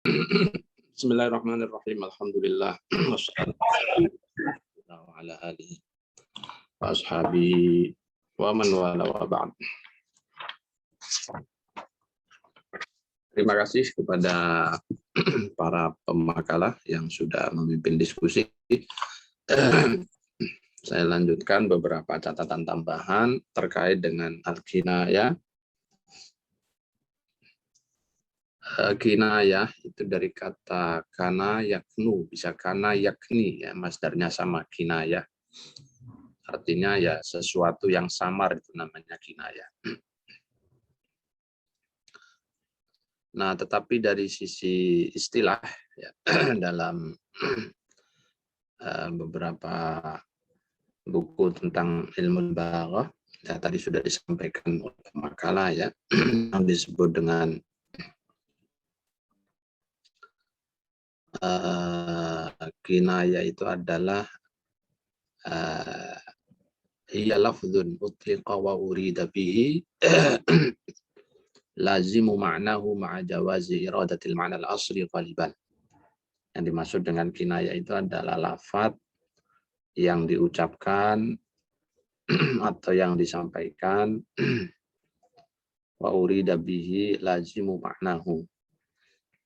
Bismillahirrahmanirrahim. Alhamdulillah. Wassalatu wassalamu ala alihi wa ashabihi wa man wala wa ba'd. Terima kasih kepada para pemakalah yang sudah memimpin diskusi. Saya lanjutkan beberapa catatan tambahan terkait dengan al-kinayah. Kinayah itu dari kata kana yaknu, bisa kana yakni, ya, masdarnya sama, kinayah. Artinya ya sesuatu yang samar, itu namanya kinayah. Nah, tetapi dari sisi istilah ya, dalam beberapa buku tentang ilmu balaghah, ya, tadi sudah disampaikan oleh makalah ya, yang disebut dengan kinayah itu adalah hiya lafdzun utliqa wa urida bihi lazimu ma'nahu ma'a jawazi iradatil ma'na al-asli ghaliban. Yang dimaksud dengan kinayah itu adalah lafadz yang diucapkan atau yang disampaikan wa urida bihi lazimu ma'nahu,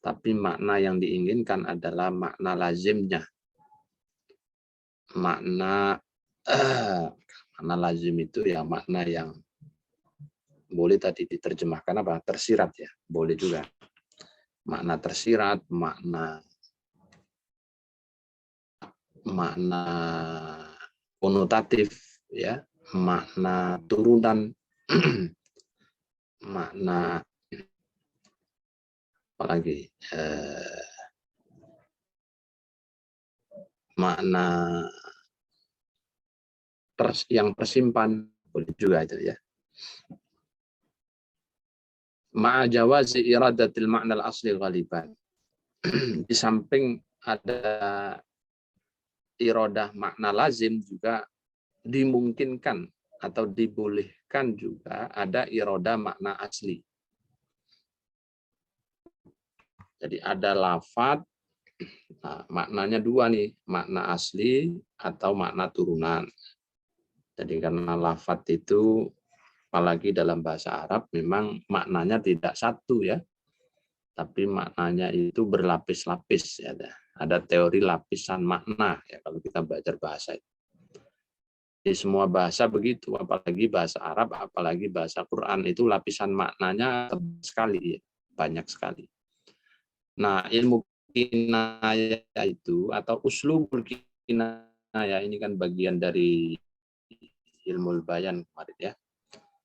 tapi makna yang diinginkan adalah makna lazimnya. Makna lazim itu ya makna yang boleh tadi diterjemahkan apa? Tersirat ya, boleh juga. Makna tersirat, makna konotatif ya, makna turunan, makna apalagi makna yang tersimpan, boleh juga itu ya. Ma'a jawazi iradatil ma'na al-asli ghaliban. Di samping ada iradah makna lazim, juga dimungkinkan atau dibolehkan juga ada iradah makna asli. Jadi ada lafadz, nah, maknanya dua nih, makna asli atau makna turunan. Jadi karena lafadz itu apalagi dalam bahasa Arab memang maknanya tidak satu ya, tapi maknanya itu berlapis-lapis ya. Ada teori lapisan makna ya kalau kita belajar bahasa itu. Di semua bahasa begitu, apalagi bahasa Arab, apalagi bahasa Quran, itu lapisan maknanya sekali ya, banyak sekali. Nah, ilmu kinayah itu atau uslubul kinayah ini kan bagian dari ilmu bayan kemarin ya.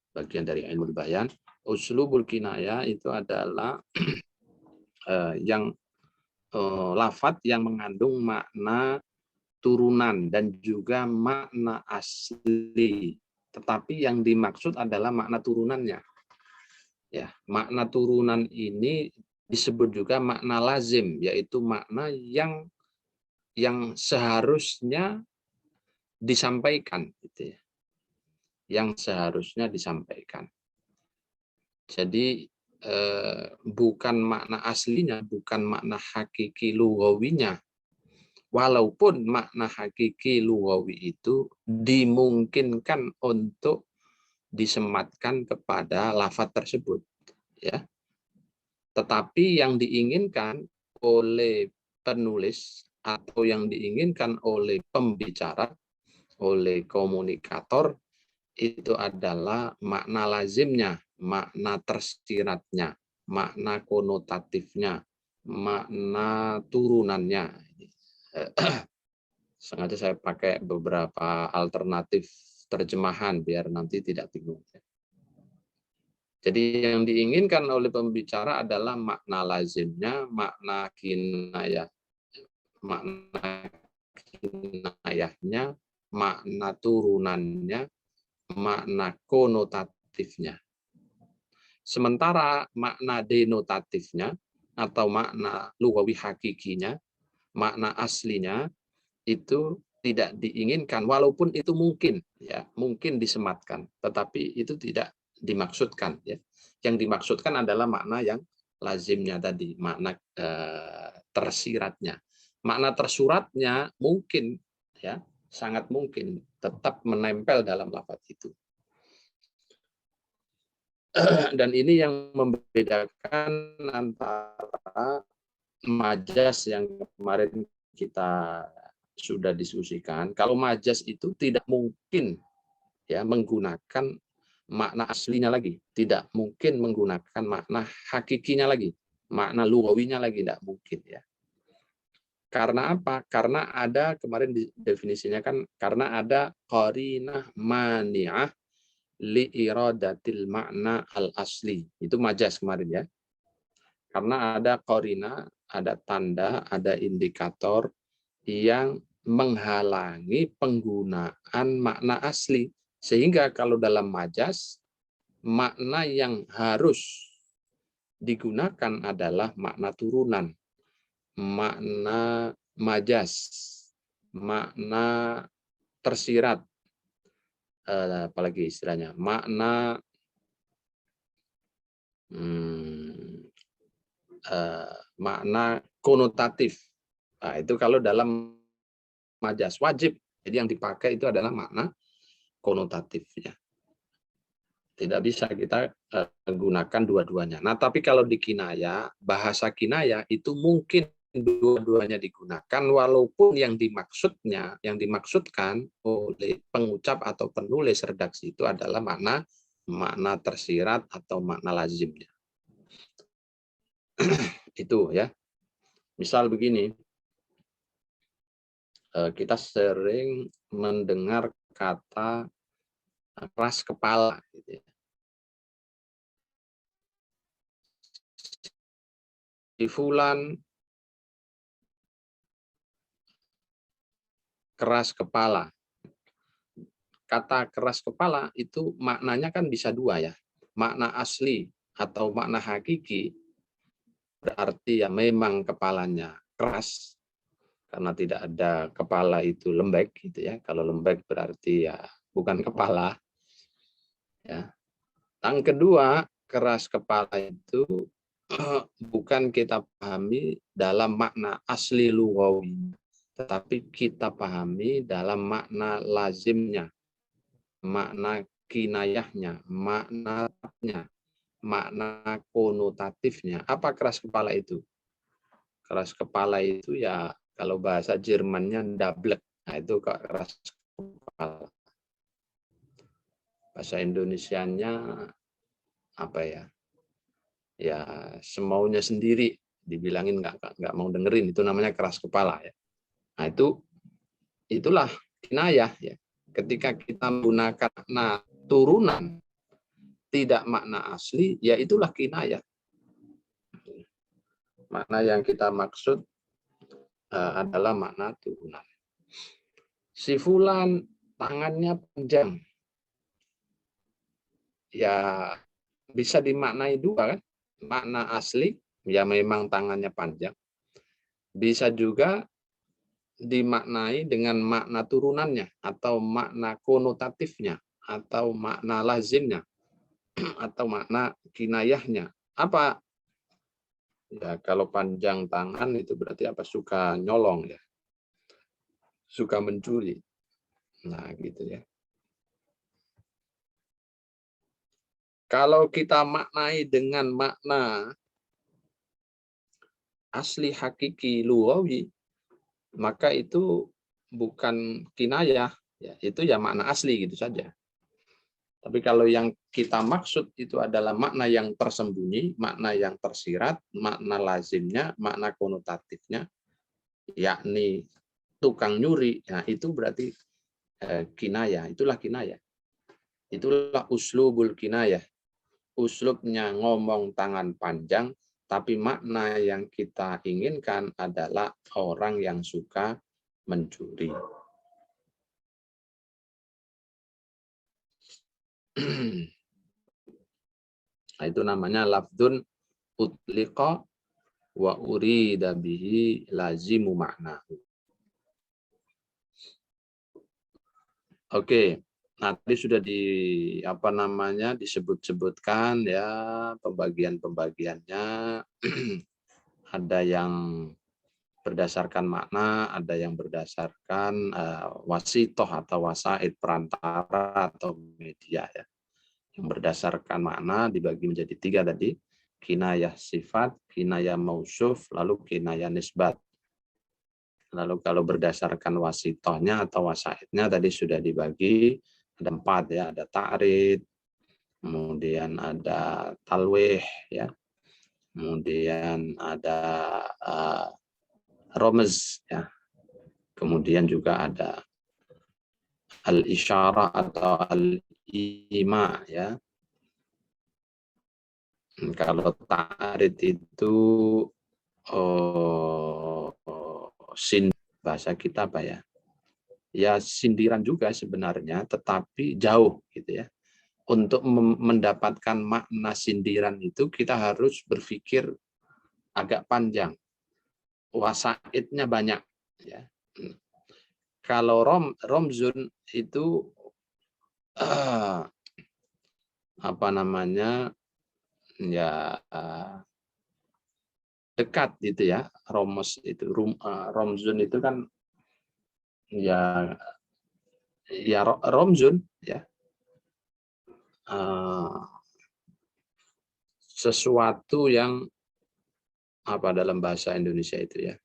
Bagian dari ilmu bayan. Uslubul kinayah itu adalah yang lafadz yang mengandung makna turunan dan juga makna asli, tetapi yang dimaksud adalah makna turunannya. Ya, makna turunan ini disebut juga makna lazim, yaitu makna yang seharusnya disampaikan, gitu ya. Yang seharusnya disampaikan. Jadi bukan makna aslinya, bukan makna hakiki lughawinya. Walaupun makna hakiki lughawi itu dimungkinkan untuk disematkan kepada lafadz tersebut, ya. Tetapi yang diinginkan oleh penulis atau yang diinginkan oleh pembicara, oleh komunikator, itu adalah makna lazimnya, makna tersiratnya, makna konotatifnya, makna turunannya. Sengaja saya pakai beberapa alternatif terjemahan biar nanti tidak bingung. Jadi yang diinginkan oleh pembicara adalah makna lazimnya, makna kinayah, makna kinayahnya, makna turunannya, makna konotatifnya. Sementara makna denotatifnya atau makna lughawi hakikinya, makna aslinya itu tidak diinginkan, walaupun itu mungkin ya, mungkin disematkan, tetapi itu tidak dimaksudkan ya. Yang dimaksudkan adalah makna yang lazimnya tadi, makna tersiratnya. Makna tersuratnya mungkin, ya, sangat mungkin tetap menempel dalam lafaz itu. Dan ini yang membedakan antara majas yang kemarin kita sudah diskusikan. Kalau majas itu tidak mungkin, ya, menggunakan makna aslinya lagi, tidak mungkin menggunakan makna hakikinya lagi, makna lugawinya lagi, tidak mungkin, ya. Karena apa? Karena ada, kemarin definisinya kan, karena ada qarinah mani'ah li iradatil makna al asli. Itu majas kemarin, ya. Karena ada qarinah, ada tanda, ada indikator yang menghalangi penggunaan makna asli. Sehingga kalau dalam majas, makna yang harus digunakan adalah makna turunan, makna majas, makna tersirat, apalagi istilahnya, makna makna konotatif. Nah, itu kalau dalam majas wajib, jadi yang dipakai itu adalah makna konotatifnya. Tidak bisa kita gunakan dua-duanya. Nah, tapi kalau di kinaya, bahasa kinaya itu mungkin dua-duanya digunakan, walaupun yang dimaksudkan oleh pengucap atau penulis redaksi itu adalah makna tersirat atau makna lazimnya. Itu, ya. Misal begini, kita sering mendengar kata keras kepala, gitu ya. Si fulan keras kepala. Kata keras kepala itu maknanya kan bisa dua, ya. Makna asli atau makna hakiki berarti ya memang kepalanya keras karena tidak ada kepala itu lembek, gitu ya. Kalau lembek berarti ya bukan kepala, ya. Yang kedua, keras kepala itu bukan kita pahami dalam makna asli lugawi, tetapi kita pahami dalam makna lazimnya, makna kinayahnya, makna konotatifnya. Apa keras kepala itu? Keras kepala itu ya kalau bahasa Jermannya dablek. Nah, itu keras kepala. Bahasa Indonesianya apa ya? Ya semaunya sendiri, dibilangin nggak mau dengerin, itu namanya keras kepala, ya. Nah, itulah kinayah, ya. Ketika kita menggunakan makna turunan tidak makna asli, ya itulah kinayah. Makna yang kita maksud adalah makna turunan. Si fulan tangannya panjang, ya bisa dimaknai dua, kan? Makna asli ya memang tangannya panjang, bisa juga dimaknai dengan makna turunannya atau makna konotatifnya atau makna lazimnya atau makna kinayahnya. Apa? Ya kalau panjang tangan itu berarti apa? Suka nyolong, ya. Suka mencuri. Nah, gitu, ya. Kalau kita maknai dengan makna asli hakiki lugawi, maka itu bukan kinayah, ya, itu ya makna asli gitu saja. Tapi kalau yang kita maksud itu adalah makna yang tersembunyi, makna yang tersirat, makna lazimnya, makna konotatifnya, yakni tukang nyuri, nah itu berarti kinayah, itulah kinayah. Itulah uslubul kinayah. Uslubnya ngomong tangan panjang, tapi makna yang kita inginkan adalah orang yang suka mencuri. Nah, itu namanya lafdun utliqa wa urida bihi lazimu maknahu. Oke, Nah, tadi sudah disebut-sebutkan ya pembagian-pembagiannya. Ada yang berdasarkan makna, ada yang berdasarkan wasitoh atau wasaid, perantara atau media ya. Yang berdasarkan makna dibagi menjadi 3 tadi, kinayah sifat, kinayah mausuf, lalu kinayah nisbat. Lalu kalau berdasarkan wasitohnya atau wasaidnya tadi sudah dibagi ada 4 ya, ada ta'rid, kemudian ada talwih ya, kemudian ada romez ya, kemudian juga ada al-isyarah atau al-ima ya. Kalau ta'rid itu bahasa kita apa ya? Ya sindiran juga sebenarnya, tetapi jauh gitu ya. Untuk mendapatkan makna sindiran itu kita harus berpikir agak panjang. Wasaidnya banyak ya. Kalau romzun itu apa namanya ya dekat gitu ya. Romzun itu kan ya romzun ya, sesuatu yang apa dalam bahasa Indonesia itu ya,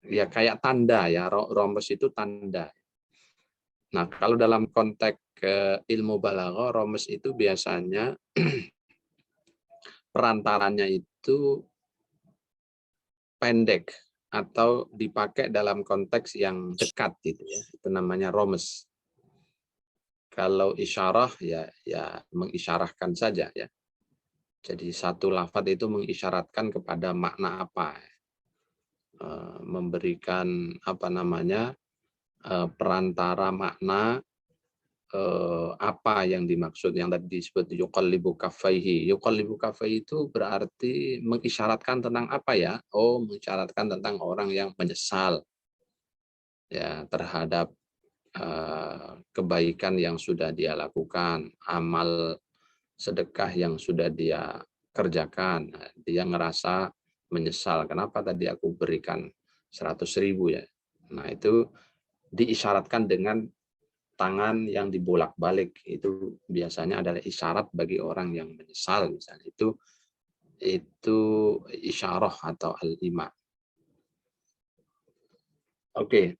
ya kayak tanda ya, romos itu tanda. Nah kalau dalam konteks ilmu balaghah, romos itu biasanya perantaranya itu pendek atau dipakai dalam konteks yang dekat gitu ya, itu namanya romes. Kalau isyarah ya mengisyarahkan saja ya. Jadi satu lafadz itu mengisyaratkan kepada makna apa, memberikan apa namanya perantara makna apa yang dimaksud, yang tadi disebut yuqallibu kaffaihi. Yuqallibu kaffaihi itu berarti mengisyaratkan tentang apa ya? Oh, mengisyaratkan tentang orang yang menyesal ya terhadap kebaikan yang sudah dia lakukan, amal sedekah yang sudah dia kerjakan. Dia ngerasa menyesal, kenapa tadi aku berikan 100.000 ya. Nah, itu diisyaratkan dengan tangan yang dibolak-balik, itu biasanya adalah isyarat bagi orang yang menyesal misalnya. Itu isyarah atau al-ima. Oke,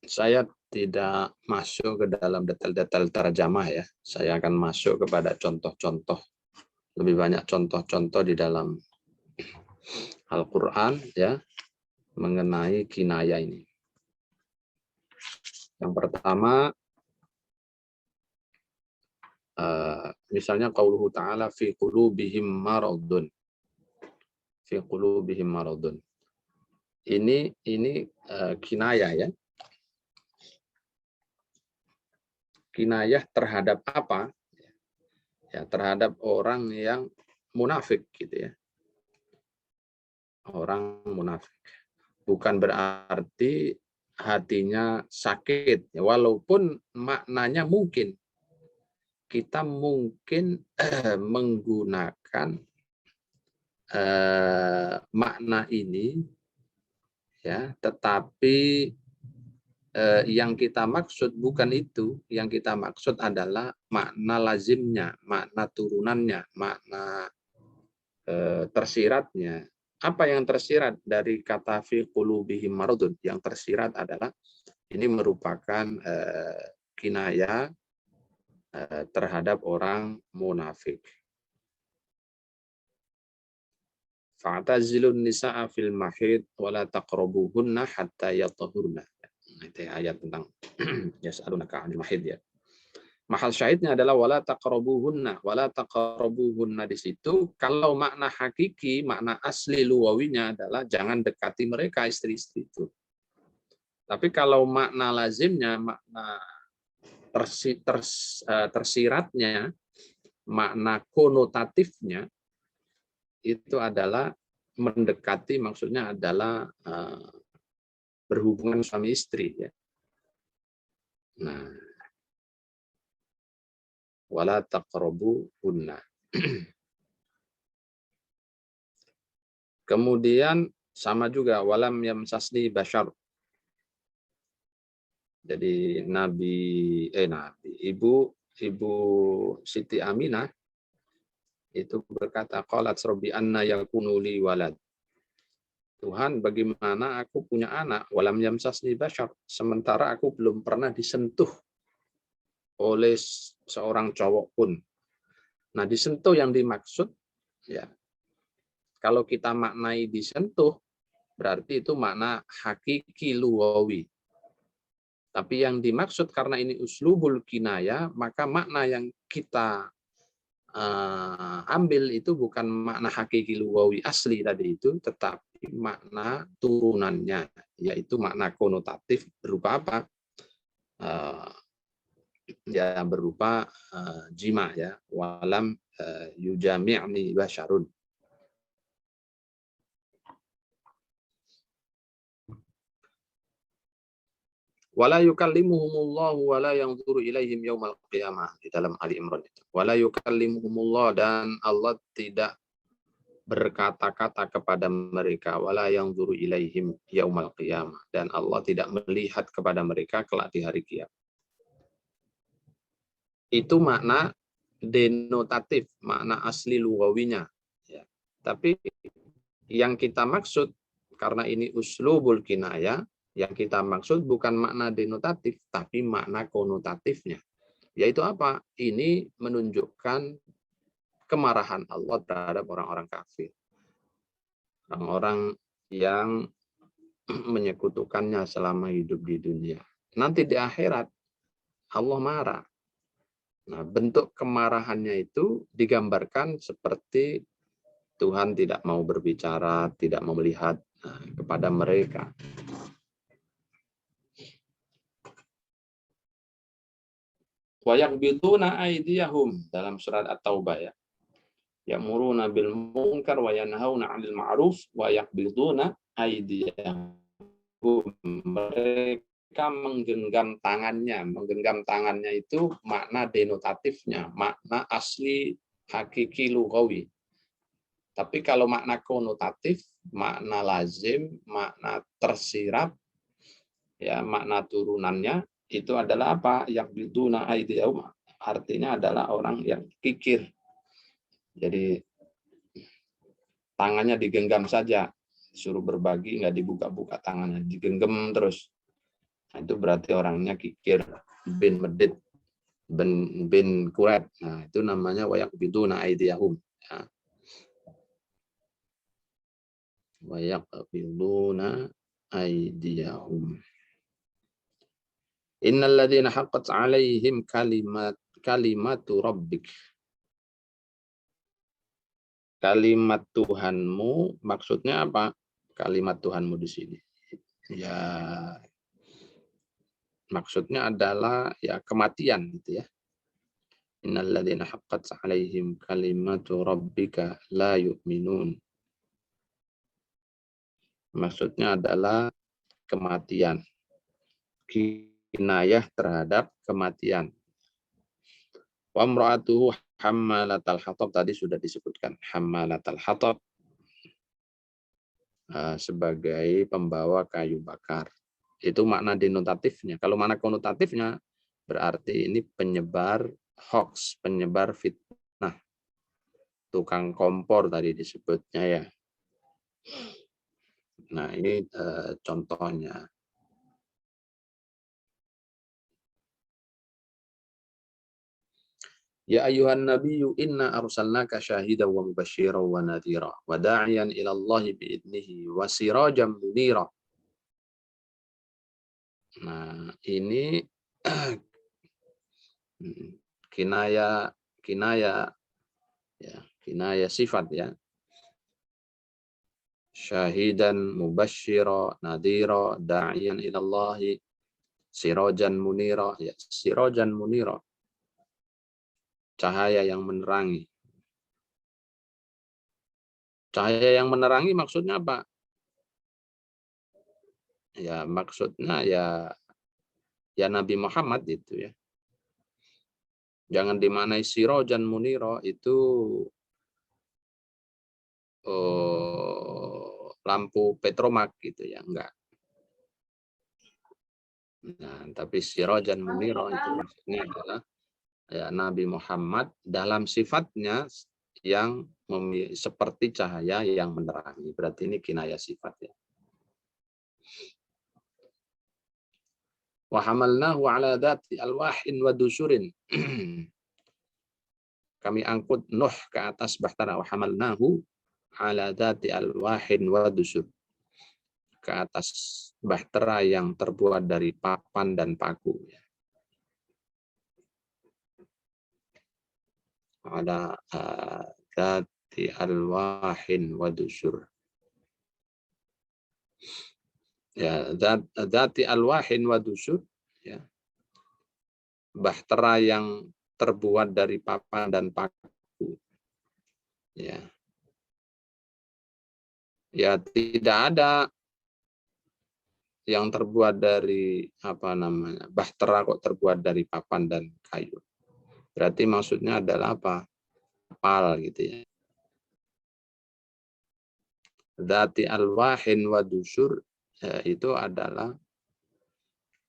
saya tidak masuk ke dalam detail-detail terjemah ya. Saya akan masuk kepada contoh-contoh. Lebih banyak contoh-contoh di dalam Al-Qur'an ya mengenai kinayah ini. Yang pertama misalnya qauluhu ta'ala fi qulubihim maradun. Fi qulubihim maradun. Ini kinayah ya. Kinayah terhadap apa? Ya, terhadap orang yang munafik gitu ya. Orang munafik. Bukan berarti hatinya sakit, walaupun maknanya mungkin kita mungkin menggunakan makna ini ya, tetapi yang kita maksud bukan itu. Yang kita maksud adalah makna lazimnya, makna turunannya, makna tersiratnya. Apa yang tersirat dari kata fi qulubihim maradun? Yang tersirat adalah ini merupakan kinayah terhadap orang munafik. Fa'tazilun nisa'a fil mahid wa la taqrabuhunna hatta yatahurna. Itu ayat tentang yas'alunaka 'anil mahid ya. Mahal syahidnya adalah wala taqrabuhunna. Wala taqrabuhunna di situ kalau makna hakiki, makna asli lugawinya adalah jangan dekati mereka istri-istri itu. Tapi kalau makna lazimnya, makna tersiratnya, makna konotatifnya itu adalah mendekati, maksudnya adalah berhubungan suami istri ya. Nah, wala taqrabuhunna. Kemudian sama juga walam yamsasni bashar. Jadi ibu Siti Aminah itu berkata qalat rabbi anna yakunu li walad. Tuhan, bagaimana aku punya anak walam yamsasni bashar sementara aku belum pernah disentuh oleh seorang cowok pun. Nah, disentuh yang dimaksud ya. Kalau kita maknai disentuh berarti itu makna hakiki lugawi. Tapi yang dimaksud karena ini uslubul kinaya, maka makna yang kita ambil itu bukan makna hakiki lugawi asli tadi itu, tetapi makna turunannya, yaitu makna konotatif berupa apa? Ya berupa jima ya, walam yujami'ni basyarun. Wala yukallimuhumullahu wala yanzuru ilaihim yaumal qiyamah di dalam Ali Imran itu. Wala yukallimuhumullah, dan Allah tidak berkata-kata kepada mereka, wala yanzuru ilaihim yaumal qiyamah, dan Allah tidak melihat kepada mereka kelak di hari kiamat. Itu makna denotatif, makna asli lugawinya ya. Tapi yang kita maksud karena ini uslubul kinayah, yang kita maksud bukan makna denotatif, tapi makna konotatifnya. Yaitu apa? Ini menunjukkan kemarahan Allah terhadap orang-orang kafir. Orang-orang yang menyekutukannya selama hidup di dunia. Nanti di akhirat, Allah marah. Nah, bentuk kemarahannya itu digambarkan seperti Tuhan tidak mau berbicara, tidak mau melihat kepada mereka. Wa yaqbiduna aydiyahum dalam surat At-Taubah ya. Ya'muruna bil munkar wa yanhauna 'anil ma'ruf wa yaqbiduna aydiyahum. Mereka menggenggam tangannya. Menggenggam tangannya itu makna denotatifnya, makna asli hakiki lugawi. Tapi kalau makna konotatif, makna lazim, makna tersirat, ya makna turunannya itu adalah apa? Yaqbiduna aydiyahum, artinya adalah orang yang kikir. Jadi tangannya digenggam saja, suruh berbagi nggak dibuka-buka tangannya, digenggam terus. Nah, itu berarti orangnya kikir, bin medit, bin kuret. Nah, itu namanya wa yaqbiduna aydiyahum. Ya. Wa yaqbiduna aydiyahum. Innal ladzina haqqat 'alaihim kalimatu rabbik. Kalimat Tuhanmu maksudnya apa? Kalimat Tuhanmu di sini. Ya maksudnya adalah ya kematian gitu ya. Innal ladzina haqqat 'alaihim kalimatu rabbika la yu'minun. Maksudnya adalah kematian. Kinayah terhadap kematian. Wa imra'atuhu hammalatal hatab, tadi sudah disebutkan hammalatal hatab sebagai pembawa kayu bakar. Itu makna denotatifnya. Kalau makna konotatifnya berarti ini penyebar hoax, penyebar fitnah. Tukang kompor tadi disebutnya ya. Nah, ini contohnya. Ya ayuhan nabiyyu inna arsalnaka syahidan wa mubasysyiran wa nadhira wa da'iyan ila Allah bi'idnihi wa sirajan munira. Nah, ini kinaya ya, kinaya sifat ya. Syahidan mubasysyiran nadhira da'iyan ila Allah sirajan munira ya, sirajan munira. Cahaya yang menerangi. Cahaya yang menerangi maksudnya apa? Ya maksudnya ya Nabi Muhammad itu ya. Jangan dimaknai sirojan muniro itu lampu petromak gitu ya, enggak. Nah, tapi sirojan muniro itu maksudnya adalah ya, Nabi Muhammad dalam sifatnya yang seperti cahaya yang menerangi. Berarti ini kinayah sifat ya. Wa hamalnahu ala dzati alwahin wa dusurin. Kami angkut Nuh ke atas bahtera. Wa hamalnahu ala dzati alwahin wa dusur. Ke atas bahtera yang terbuat dari papan dan paku. Ala dzati alwahin wa dusur. Ya, dzati alwahin wa dusur ya. Bahtera yang terbuat dari papan dan paku. Ya. Ya, tidak ada yang terbuat dari apa namanya? Bahtera kok terbuat dari papan dan kayu. Berarti maksudnya adalah apa? Kapal gitu ya. Dzati alwahin wa dusur ya, itu adalah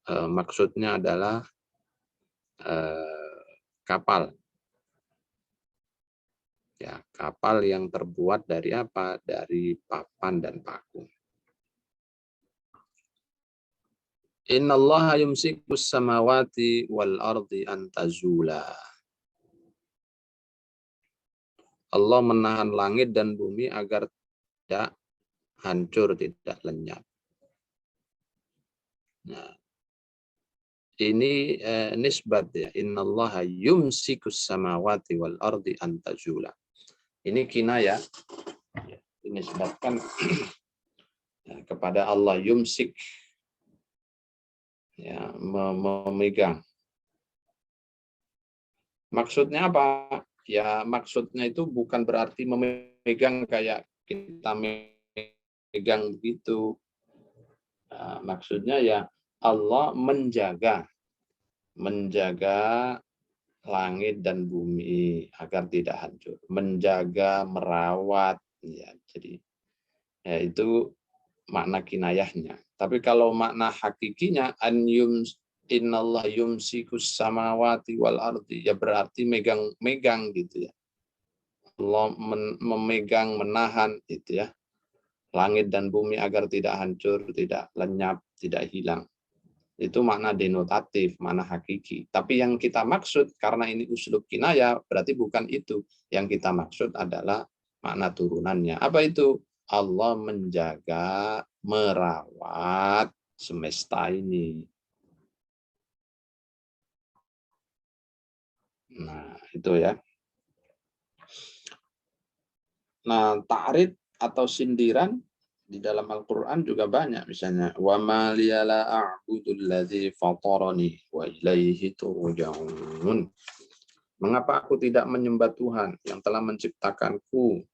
maksudnya adalah kapal. Ya, kapal yang terbuat dari apa? Dari papan dan paku. Innallaha yumsikus samawati wal ardi an tazula. Allah menahan langit dan bumi agar tidak hancur, tidak lenyap. Nah, ini nisbat ya. Innallaha yumsikus samawati wal ardi an tazula. Ini kinayah ya, dinisbatkan kepada Allah, yumsik ya, memegang. Maksudnya apa? Ya maksudnya itu bukan berarti memegang kayak kita memegang begitu. Nah, maksudnya ya Allah menjaga langit dan bumi agar tidak hancur, menjaga, merawat ya. Jadi ya itu makna kinayahnya. Tapi kalau makna hakikinya innallah yumsikus samawati wal ardi, ya berarti megang gitu ya. Allah memegang, menahan gitu ya. Langit dan bumi agar tidak hancur, tidak lenyap, tidak hilang. Itu makna denotatif, makna hakiki. Tapi yang kita maksud karena ini uslub kinayah berarti bukan itu. Yang kita maksud adalah makna turunannya. Apa itu? Allah menjaga, merawat semesta ini. Nah, itu ya. Nah, ta'rid atau sindiran di dalam Al-Qur'an juga banyak, misalnya wa ma liyala a'budul ladzi fatarani wa ilaihi turja'un. Mengapa aku tidak menyembah Tuhan yang telah menciptakanku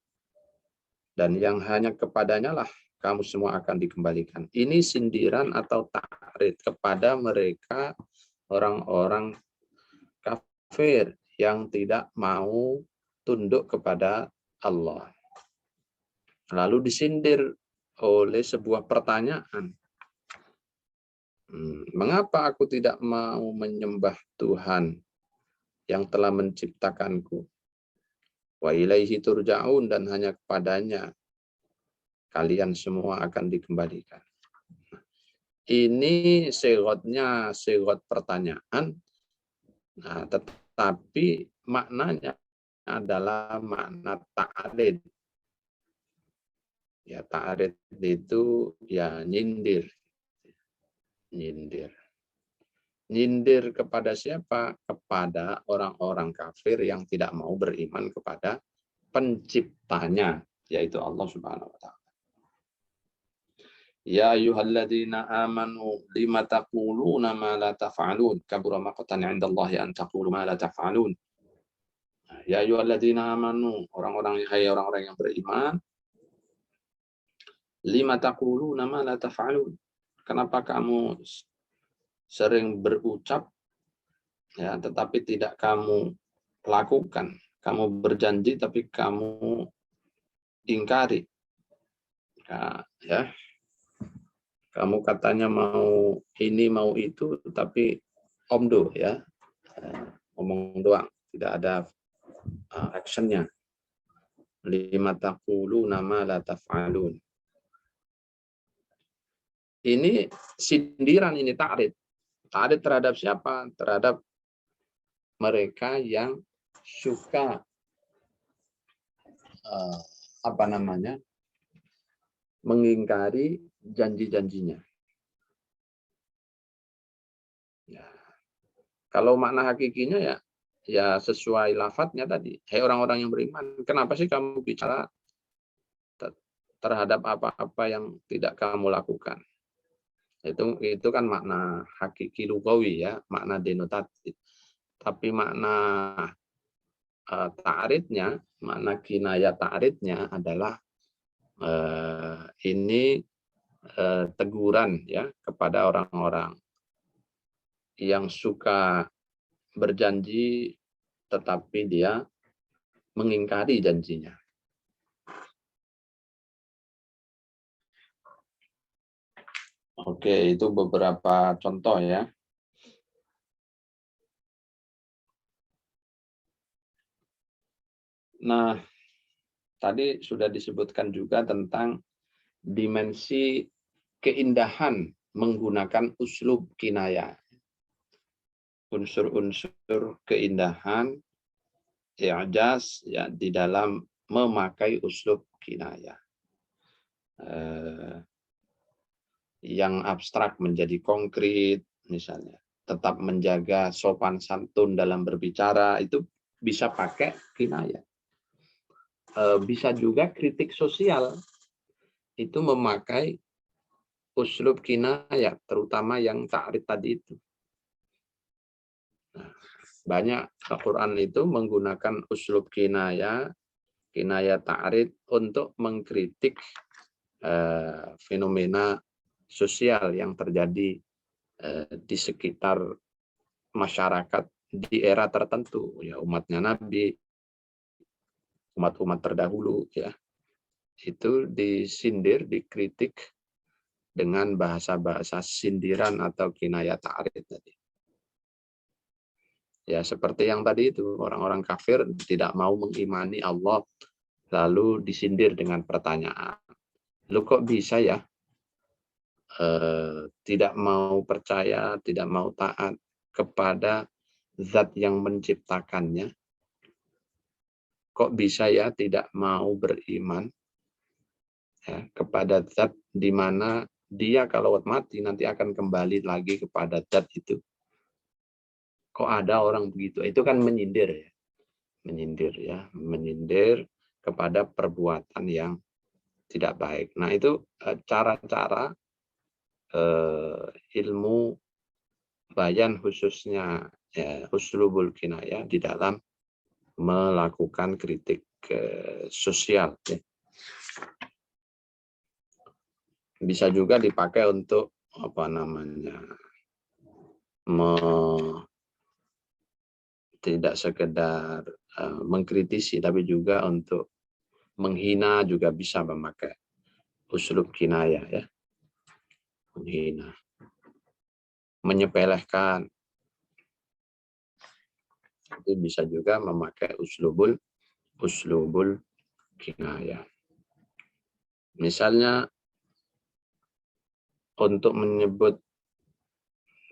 dan yang hanya kepadanya lah kamu semua akan dikembalikan. Ini sindiran atau ta'rid kepada mereka orang-orang kafir yang tidak mau tunduk kepada Allah. Lalu disindir oleh sebuah pertanyaan. Mengapa aku tidak mau menyembah Tuhan yang telah menciptakanku? Wa ilaihi turja'un, dan hanya kepadanya kalian semua akan dikembalikan. Ini sigotnya sigot pertanyaan, nah, tetapi maknanya adalah makna ta'rid. Ya, ta'rid itu ya nyindir. Nyindir kepada siapa? Kepada orang-orang kafir yang tidak mau beriman kepada penciptanya, yaitu Allah Subhanahu wa taala. Ya ayyuhalladzina amanu lima taquluna ma la taf'alun kabura maqtan 'indallahi an taqulu ma la taf'alun. Ya ayyuhalladzina amanu, orang-orang yang beriman, lima taquluna ma la taf'alun. kenapa kamu sering berucap, ya, tetapi tidak kamu lakukan. Kamu berjanji tapi kamu ingkari. Nah, ya, kamu katanya mau ini mau itu, tapi omdo, ya, ngomong doang, tidak ada actionnya. Lima taquluna ma la taf'alun. Ini sindiran, ini ta'rid. Ta'rid terhadap siapa? Terhadap mereka yang suka mengingkari janji-janjinya. Ya. Kalau makna hakikinya ya sesuai lafadznya tadi. Hai orang-orang yang beriman, kenapa sih kamu bicara terhadap apa-apa yang tidak kamu lakukan? Itu kan makna hakiki lugawi, ya, makna denotatif. Tapi makna ta'ridnya, makna kinayah ta'ridnya adalah ini teguran, ya, kepada orang-orang yang suka berjanji tetapi dia mengingkari janjinya. Oke, itu beberapa contoh, ya. Nah, tadi sudah disebutkan juga tentang dimensi keindahan menggunakan uslub kinayah. Unsur-unsur keindahan, i'jaz, ya, di dalam memakai uslub kinayah. Yang abstrak menjadi konkret, misalnya. Tetap menjaga sopan santun dalam berbicara, itu bisa pakai kinayah. Bisa juga kritik sosial, itu memakai uslub kinayah, terutama yang ta'rid tadi itu. Nah, banyak Al-Quran itu menggunakan uslub kinayah ta'rid untuk mengkritik fenomena sosial yang terjadi di sekitar masyarakat di era tertentu, ya, umatnya Nabi, umat-umat terdahulu, ya, itu disindir, dikritik dengan bahasa-bahasa sindiran atau kinayah ta'rid tadi. Ya, seperti yang tadi itu, orang-orang kafir tidak mau mengimani Allah, lalu disindir dengan pertanyaan, lu kok bisa, ya, tidak mau percaya, tidak mau taat kepada zat yang menciptakannya? Kok bisa, ya, tidak mau beriman, ya, kepada zat di mana dia kalau mati nanti akan kembali lagi kepada zat itu? Kok ada orang begitu? Itu kan menyindir, ya. Menyindir, ya, menyindir kepada perbuatan yang tidak baik. Nah, itu cara-cara ilmu bayan, khususnya, ya, uslubul kinayah di dalam melakukan kritik sosial, ya. Bisa juga dipakai untuk tidak sekedar mengkritisi, tapi juga untuk menghina juga bisa memakai uslub kinayah, ya. Menghina, menyepelekan, itu bisa juga memakai uslubul kinayah. Misalnya untuk menyebut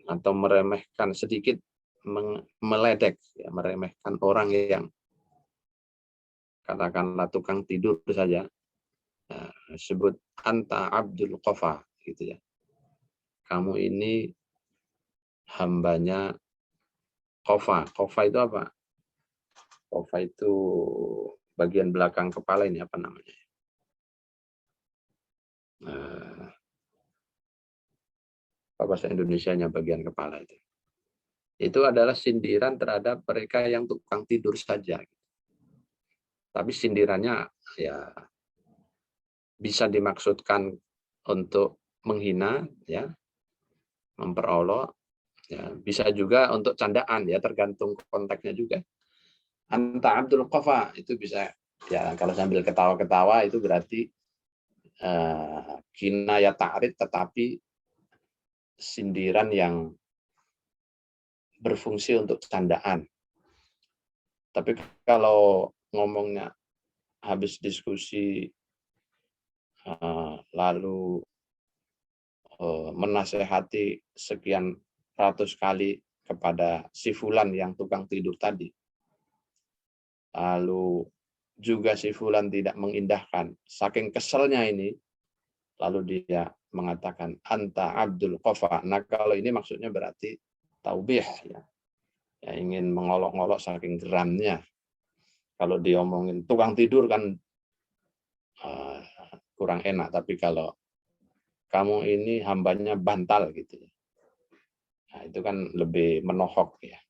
atau meremehkan sedikit, meledek, ya, meremehkan orang yang katakanlah tukang tidur saja, nah, sebut anta abdul qafa, gitu, ya. Kamu ini hambanya qafa. Qafa itu apa? Qafa itu bagian belakang kepala, ini apa namanya? Apa bahasa Indonesianya bagian kepala itu? Itu adalah sindiran terhadap mereka yang tukang tidur saja. Tapi sindirannya, ya, bisa dimaksudkan untuk menghina, ya, memperolok. Ya, bisa juga untuk candaan, ya tergantung konteksnya juga. Anta Abdul Qafa itu bisa, ya kalau sambil ketawa-ketawa itu berarti kinayah ta'rid, tetapi sindiran yang berfungsi untuk candaan. Tapi kalau ngomongnya habis diskusi lalu menasehati sekian ratus kali kepada si fulan yang tukang tidur tadi, lalu juga si fulan tidak mengindahkan, saking keselnya ini, lalu dia mengatakan anta Abdul Qafa. Nah, kalau ini maksudnya berarti taubih, ya, ingin mengolok-olok saking geramnya. Kalau diomongin tukang tidur kan kurang enak, tapi kalau kamu ini hambanya bantal gitu, nah, itu kan lebih menohok, ya.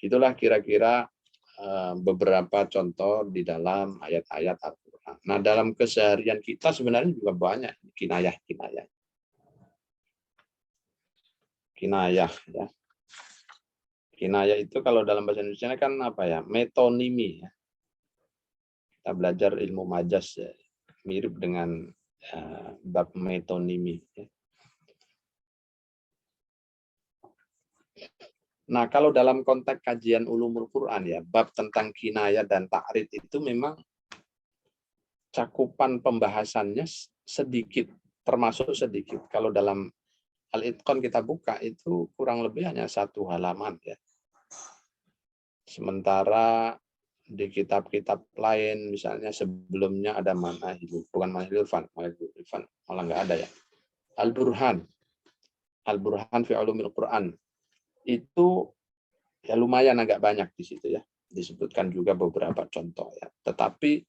Itulah kira-kira beberapa contoh di dalam ayat-ayat Al-Quran. Nah, dalam keseharian kita sebenarnya juga banyak kinayah-kinayah. Kinayah, ya. Kinayah itu kalau dalam bahasa Indonesia kan apa ya? Metonimi, ya. Kita belajar ilmu majas, ya. Mirip dengan bab metonimi, ya. Nah, kalau dalam konteks kajian ulumul Quran, ya, bab tentang kinayah dan ta'rid itu memang cakupan pembahasannya sedikit, termasuk sedikit. Kalau dalam Al-Itqan kita buka itu kurang lebih hanya 1 halaman, ya. Sementara di kitab-kitab lain, misalnya sebelumnya ada bukan Manahil Irfan, malah nggak ada, ya. Al-Burhan fi Ulumil Quran. Itu ya lumayan agak banyak di situ, ya. Disebutkan juga beberapa contoh, ya. Tetapi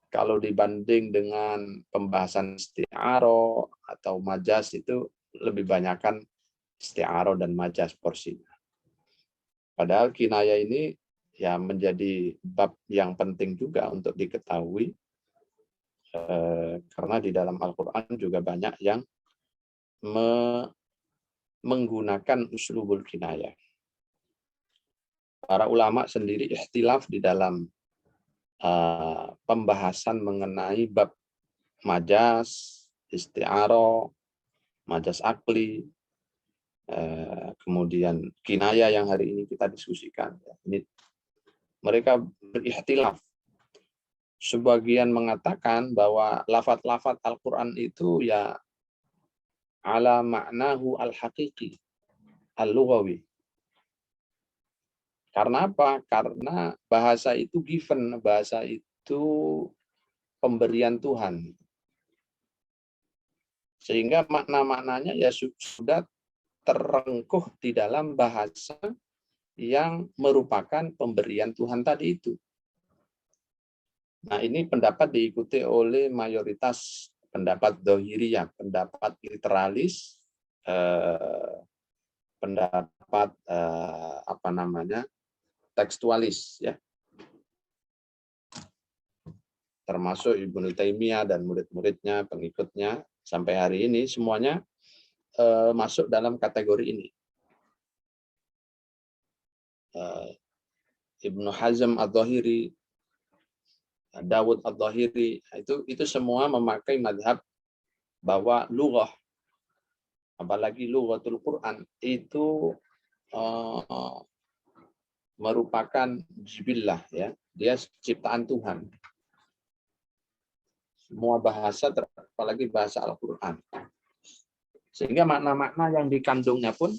kalau dibanding dengan pembahasan isti'arah atau majas itu lebih banyakkan isti'arah dan majas porsinya. Padahal kinayah ini ya menjadi bab yang penting juga untuk diketahui, karena di dalam Al-Quran juga banyak yang menggunakan uslubul kinayah. Para ulama sendiri ikhtilaf di dalam pembahasan mengenai bab majas, isti'arah, majas akli, kemudian kinayah yang hari ini kita diskusikan. Ini mereka berikhtilaf. Sebagian mengatakan bahwa lafaz-lafaz Al-Quran itu ya ala ma'nahu al-haqiqi, al-lughawi. Karena apa? Karena bahasa itu given, bahasa itu pemberian Tuhan. Sehingga makna-maknanya ya sudah terengkuh di dalam bahasa yang merupakan pemberian Tuhan tadi itu. Nah, ini pendapat diikuti oleh mayoritas pendapat Dhahiriyah, pendapat literalis, pendapat tekstualis, ya. Termasuk Ibnu Taimiyah dan murid-muridnya, pengikutnya sampai hari ini semuanya masuk dalam kategori ini. Ibnu Hazm Adz-Dzahiri, Dawud Adz-Dzahiri, itu semua memakai madhab bahwa lughah, apalagi lughatul Quran, itu merupakan jibillah, ya. Dia ciptaan Tuhan. Semua bahasa, apalagi bahasa Al-Quran. Sehingga makna-makna yang dikandungnya pun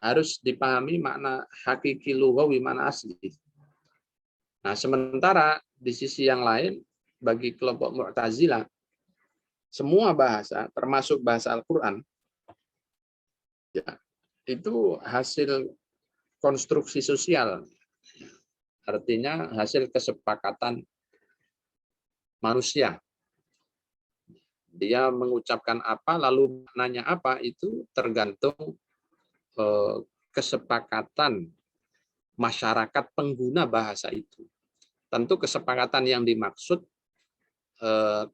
harus dipahami makna hakiki lughawi, makna asli. Nah, sementara di sisi yang lain, bagi kelompok Mu'tazilah, semua bahasa, termasuk bahasa Al-Quran, ya, itu hasil konstruksi sosial. Artinya hasil kesepakatan manusia. Dia mengucapkan apa, lalu maknanya apa, itu tergantung kesepakatan masyarakat pengguna bahasa itu. Tentu kesepakatan yang dimaksud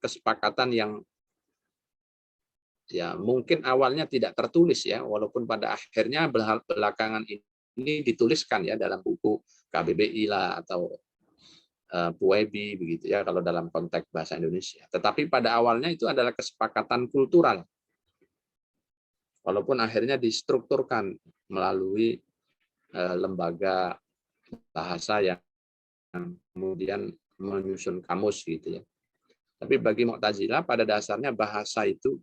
kesepakatan yang ya mungkin awalnya tidak tertulis ya, walaupun pada akhirnya belakangan ini dituliskan ya dalam buku KBBI lah atau Puebi begitu ya kalau dalam konteks bahasa Indonesia. Tetapi pada awalnya itu adalah kesepakatan kultural, walaupun akhirnya distrukturkan melalui lembaga bahasa yang kemudian menyusun kamus gitu ya. Tapi bagi Mu'tazilah pada dasarnya bahasa itu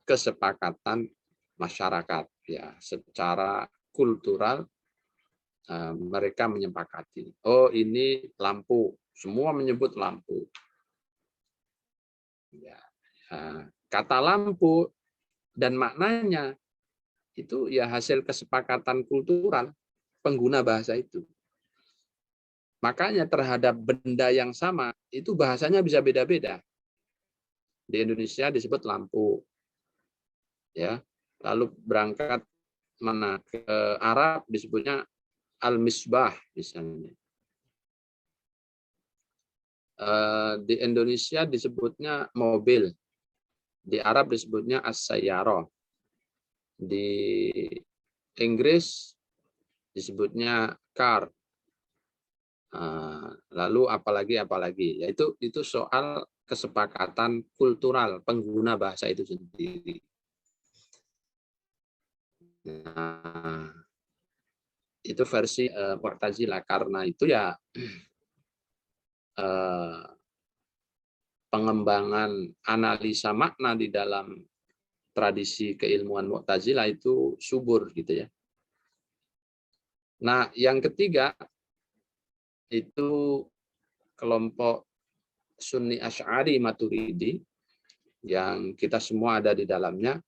kesepakatan masyarakat ya, secara kultural mereka menyepakati. Oh ini lampu, semua menyebut lampu. Ya, kata lampu dan maknanya itu ya hasil kesepakatan kultural pengguna bahasa itu. Makanya terhadap benda yang sama itu bahasanya bisa beda-beda. Di Indonesia disebut lampu. Ya. Lalu berangkat mana ke Arab disebutnya al-misbah misalnya. Di Indonesia disebutnya mobil. Di Arab disebutnya as-sayyarah. Di Inggris disebutnya car. Lalu apalagi yaitu itu soal kesepakatan kultural pengguna bahasa itu sendiri. Nah, itu versi Mu'tazilah. Karena itu ya pengembangan analisa makna di dalam tradisi keilmuan Mu'tazilah itu subur gitu ya. Nah, yang ketiga itu kelompok Sunni Asy'ari Maturidi yang kita semua ada di dalamnya,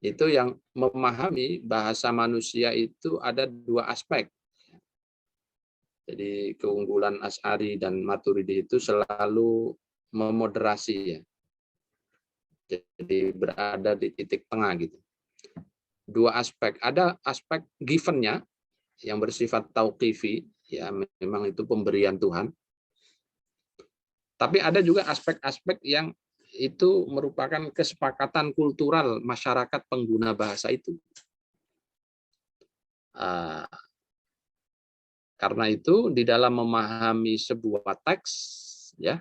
itu yang memahami bahasa manusia itu ada dua aspek. Jadi keunggulan Asy'ari dan Maturidi itu selalu memoderasi ya. Jadi berada di titik tengah gitu. Dua aspek, ada aspek given-nya yang bersifat tauqifi ya, memang itu pemberian Tuhan. Tapi ada juga aspek-aspek yang itu merupakan kesepakatan kultural masyarakat pengguna bahasa itu. Karena itu di dalam memahami sebuah teks ya,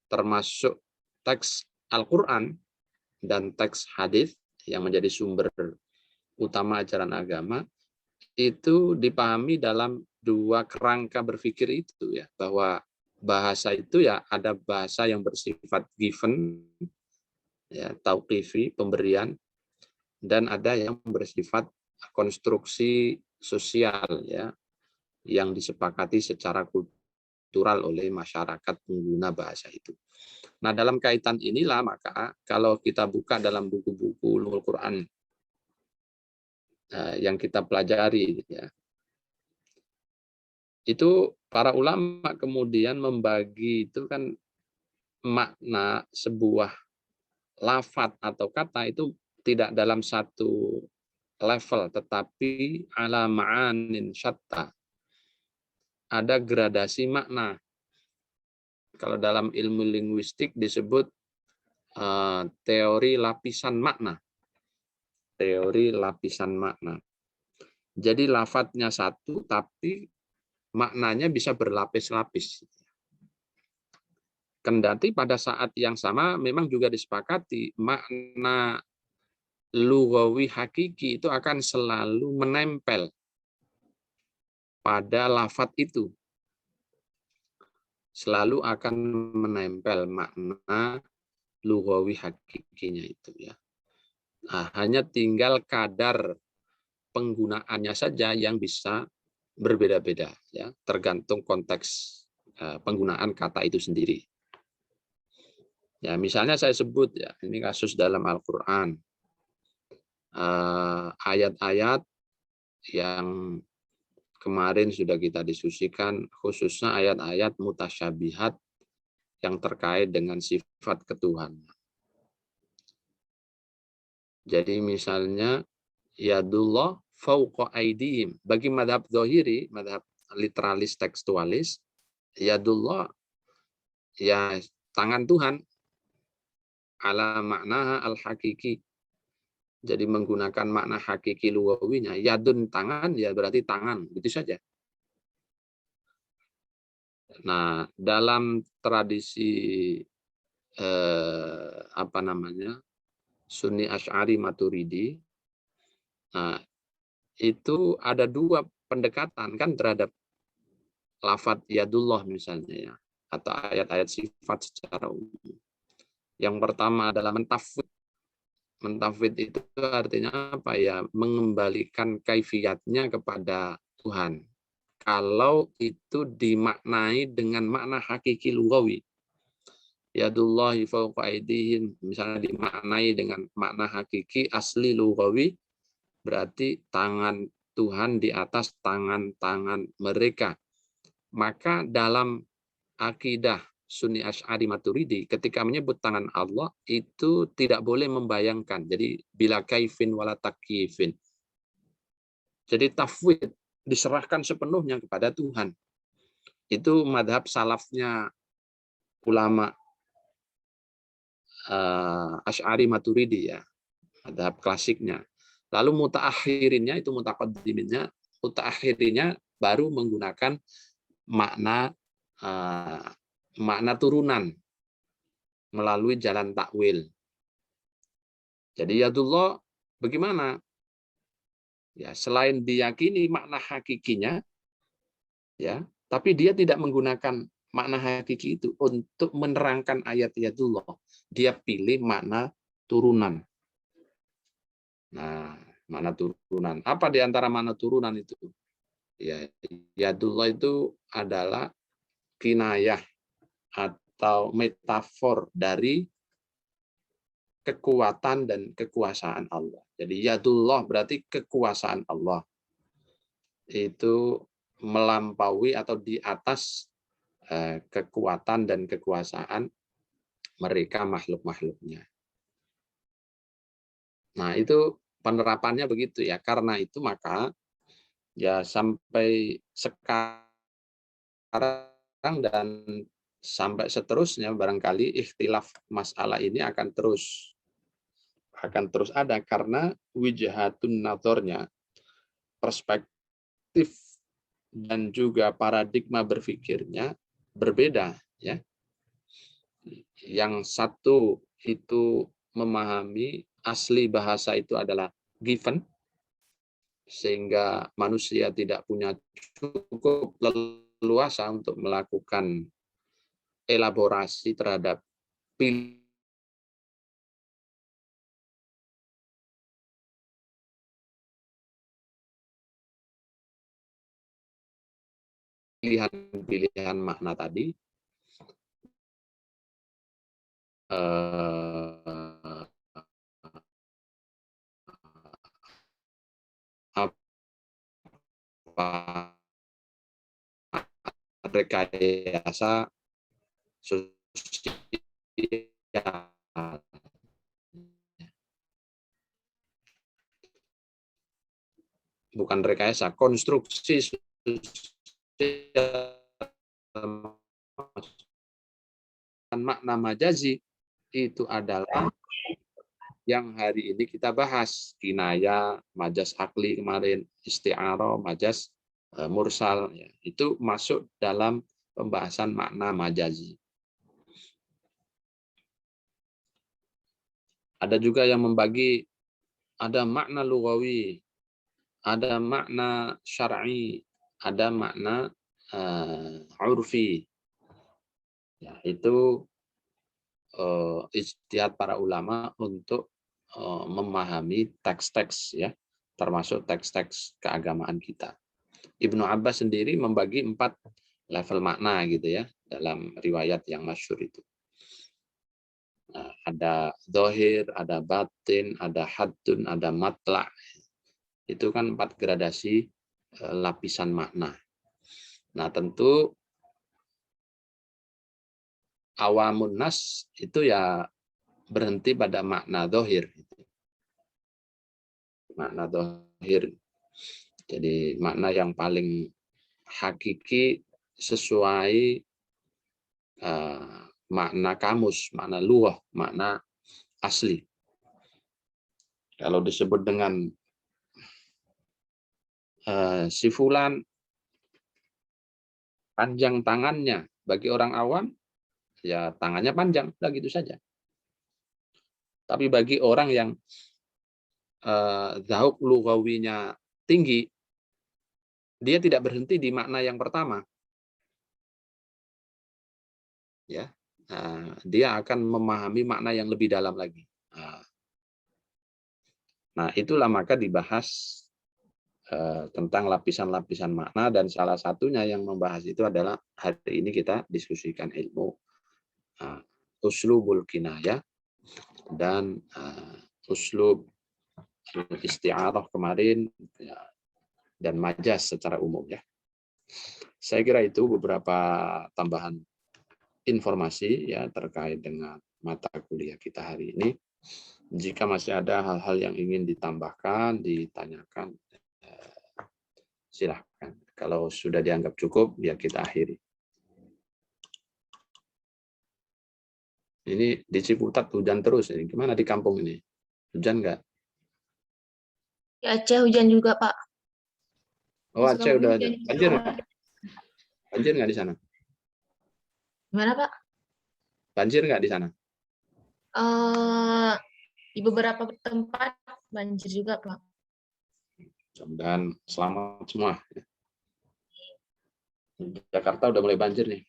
termasuk teks Al-Qur'an dan teks hadis yang menjadi sumber utama ajaran agama, itu dipahami dalam dua kerangka berpikir itu ya, bahwa bahasa itu ya ada bahasa yang bersifat given ya, tauqifi, pemberian, dan ada yang bersifat konstruksi sosial ya, yang disepakati secara kultural oleh masyarakat pengguna bahasa itu. Nah, dalam kaitan inilah maka kalau kita buka dalam buku-buku Ulumul Quran yang kita pelajari ya, itu para ulama kemudian membagi itu kan makna sebuah lafadz atau kata itu tidak dalam satu level, tetapi ala ma'anin syatta. Ada gradasi makna. Kalau dalam ilmu linguistik disebut teori lapisan makna. Teori lapisan makna. Jadi lafadznya satu, tapi maknanya bisa berlapis-lapis. Kendati pada saat yang sama memang juga disepakati makna lughawi hakiki itu akan selalu menempel pada lafadz itu. Selalu akan menempel makna lughawi hakikinya itu ya. Nah, hanya tinggal kadar penggunaannya saja yang bisa berbeda-beda ya, tergantung konteks penggunaan kata itu sendiri. Ya, misalnya saya sebut ya, ini kasus dalam Al-Qur'an. Ayat-ayat yang kemarin sudah kita diskusikan, khususnya ayat-ayat mutasyabihat yang terkait dengan sifat ketuhanan. Jadi misalnya yadullah fauqa aidihim. Bagi madhab zahiri, madhab literalis tekstualis, yadullah ya tangan Tuhan, ala makna al-hakiki. Jadi menggunakan makna hakiki lugawinya, yadun tangan, ya berarti tangan, gitu saja. Nah, dalam tradisi apa namanya, Sunni Asy'ari Maturidi, nah, itu ada dua pendekatan kan terhadap lafadz yadullah misalnya ya, atau ayat-ayat sifat secara umum. Yang pertama adalah mentafwid. Mentafwid itu artinya apa ya? Mengembalikan kaifiyatnya kepada Tuhan. Kalau itu dimaknai dengan makna hakiki lugawi. Yadullahi fawqa aydihim, misalnya dimaknai dengan makna hakiki asli lugawi, berarti tangan Tuhan di atas tangan-tangan mereka. Maka dalam akidah Sunni Asy'ari Maturidi, ketika menyebut tangan Allah itu tidak boleh membayangkan. Jadi bila kaifin wala takyifin. Jadi tafwid diserahkan sepenuhnya kepada Tuhan. Itu madhab salafnya ulama Asy'ari Maturidi ya, madhab klasiknya. Lalu mutaakhirinnya itu mutaakhirinnya baru menggunakan makna makna turunan melalui jalan takwil. Jadi yadullah bagaimana? Ya, selain diyakini makna hakikinya, ya, tapi dia tidak menggunakan makna hakiki itu untuk menerangkan ayat yadullah. Dia pilih makna turunan. Nah, makna turunan. Apa di antara makna turunan itu? Ya, yadullah itu adalah kinayah atau metafor dari kekuatan dan kekuasaan Allah. Jadi yadullah berarti kekuasaan Allah. Itu melampaui atau di atas kekuatan dan kekuasaan mereka makhluk-makhluknya. Nah, itu penerapannya begitu ya. Karena itu maka ya sampai sekarang dan sampai seterusnya barangkali ikhtilaf masalah ini akan terus ada karena wijhatun nazarnya, perspektif dan juga paradigma berpikirnya berbeda ya. Yang satu itu memahami asli bahasa itu adalah given, sehingga manusia tidak punya cukup leluasa untuk melakukan elaborasi terhadap pilihan-pilihan makna tadi. Apa rekayasa sosial, bukan rekayasa, konstruksi sosial, makna majazi itu adalah yang hari ini kita bahas, kinaya, majas akli kemarin, isti'arah, majas mursal, ya, itu masuk dalam pembahasan makna majazi. Ada juga yang membagi, ada makna lugawi, ada makna syar'i, ada makna urfi. Ya, itu ijtihad para ulama untuk memahami teks-teks ya, termasuk teks-teks keagamaan kita. Ibnu Abbas sendiri membagi 4 level makna gitu ya dalam riwayat yang masyhur itu. Nah, ada zahir, ada batin, ada haddun, ada matla'. Itu kan 4 gradasi lapisan makna. Nah, tentu awamun nas itu ya berhenti pada makna zahir. Makna zahir. Jadi makna yang paling hakiki sesuai makna kamus, makna lughah, makna asli. Kalau disebut dengan si fulan panjang tangannya, bagi orang awam ya tangannya panjang, udah gitu saja. Tapi bagi orang yang dzauq lughawinya tinggi, dia tidak berhenti di makna yang pertama. Ya, dia akan memahami makna yang lebih dalam lagi. Nah, itulah maka dibahas tentang lapisan-lapisan makna, dan salah satunya yang membahas itu adalah hari ini kita diskusikan ilmu uslubul kinayah dan uslub isti'arah kemarin ya, dan majaz secara umum ya. Saya kira itu beberapa tambahan informasi ya terkait dengan mata kuliah kita hari ini. Jika masih ada hal-hal yang ingin ditambahkan, ditanyakan, silahkan. Kalau sudah dianggap cukup, ya kita akhiri. Ini di Ciputat hujan terus. Ini gimana di kampung ini? Hujan nggak? Di Aceh hujan juga, Pak. Oh, Aceh udah ada. Banjir nggak? Banjir nggak di sana? Gimana, Pak? Banjir nggak di sana? Di beberapa tempat banjir juga, Pak. Dan selamat semua. Jakarta udah mulai banjir nih.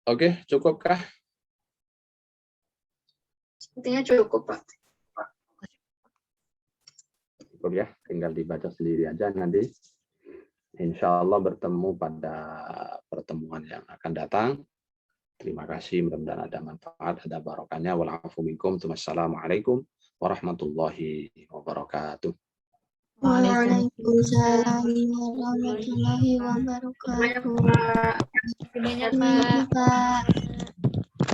Oke, cukupkah? Sepertinya cukup, Pak. Cukup ya, tinggal dibaca sendiri aja nanti. Insya Allah bertemu pada pertemuan yang akan datang. Terima kasih, mudah-mudahan ada manfaat, ada barokahnya. Wa'alaikum minkum. Wassalamualaikum warahmatullahi wabarakatuh. Waalaikumsalam warahmatullahi wabarakatuh. Banyak, Pak. Pak.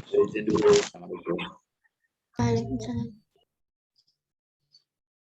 Saya izin dulu. Assalamualaikum. Waalaikumsalam.